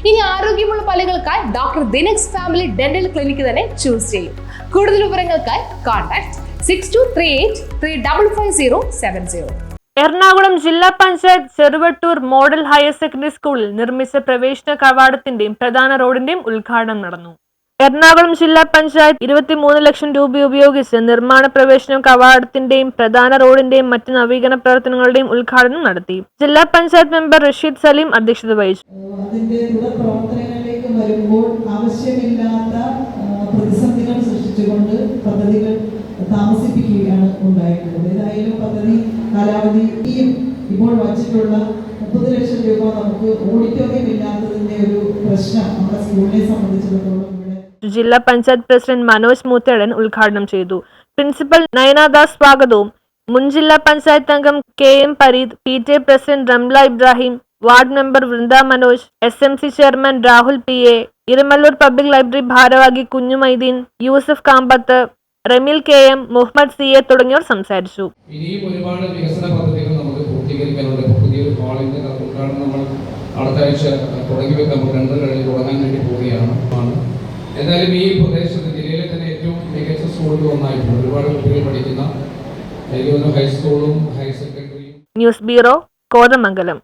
ഇനി ആരോഗ്യമുള്ള പല്ലുകൾക്കായി doctor ദിനക്സ് family dental clinic തന്നെ ചൂസ് ചെയ്യും. കൂടുതൽ വിവരങ്ങൾക്കായി കോൺടാക്ട് 6238355070. എറണാകുളം ജില്ലാ panchayat Cheruvattoor model higher secondary സ്കൂളിൽ നിർമ്മിച്ച പ്രവേശന കവാടത്തിന്റെയും പ്രധാന റോഡിന്റെയും ഉദ്ഘാടനം നടന്നു. എറണാകുളം ജില്ലാ പഞ്ചായത്ത് 23 ലക്ഷം രൂപ ഉപയോഗിച്ച് നിർമ്മാണ പ്രവേശന കവാടത്തിന്റെയും പ്രധാന റോഡിന്റെയും മറ്റ് നവീകരണ പ്രവർത്തനങ്ങളുടെയും ഉദ്ഘാടനം നടത്തി. ജില്ലാ പഞ്ചായത്ത് മെമ്പർ റഷീദ് സലീം അധ്യക്ഷത വഹിച്ചു. അതിന്റെ പ്രവർത്തനങ്ങളിലേക്ക് വരുമ്പോൾ ആവശ്യമില്ലാത്ത പ്രതിസന്ധികൾ സൃഷ്ടിച്ചുകൊണ്ട് പദ്ധതികൾ താമസിപ്പിക്കുകയാണ് ഉണ്ടായിട്ടുള്ളത്. ഏതായാലും പദ്ധതി കാലാവധിയും ഇപ്പോൾ വച്ചിട്ടുള്ള 30 ലക്ഷം രൂപ നമുക്ക് ഓഡിറ്റോറിയം ഇല്ലാത്തതിന്റെ ഒരു പ്രശ്നം നമ്മുടെ സ്കൂളിനെ സംബന്ധിച്ചിടത്തോളം ജില്ലാ പഞ്ചായത്ത് പ്രസിഡന്റ് മനോജ് മൂത്തേടൻ ഉദ്ഘാടനം ചെയ്തു. പ്രിൻസിപ്പൽ നയനാദാസ് സ്വാഗതവും മുൻ ജില്ലാ പഞ്ചായത്ത് അംഗം KM Pareed, PTA president Ramla Ibrahim, ward member Vrinda Manoj, SMC chairman Rahul PA, Eramalloor public library ഭാരവാഹി കുഞ്ഞു മൈദീൻ, യൂസഫ് കാമ്പത്ത്, റമീൽ KM, മുഹമ്മദ് CA തുടങ്ങിയവർ സംസാരിച്ചു. ഇനിയും ഒരുപാട് വികസന പദ്ധതികൾ നമുക്ക് പൂർത്തീകരിക്കാനുണ്ട്. പുതിയൊരു ഹാളിന്റെ ഉദ്ഘാടനം നമ്മൾ അടുത്ത ആഴ്ച തുടങ്ങി വെക്കാൻ തുടങ്ങാൻ വേണ്ടി പോവുകയാണ്. എന്നാലും ഈ പ്രദേശത്ത് ജില്ലയിലെ തന്നെ ഏറ്റവും മികച്ച സ്കൂളുകൾ ഒന്നായിട്ടുണ്ട്. ഒരുപാട് കുട്ടികൾ പഠിക്കുന്ന ഹൈസ്കൂളും ഹയർ സെക്കൻഡറിയും. News bureau, Kothamangalam.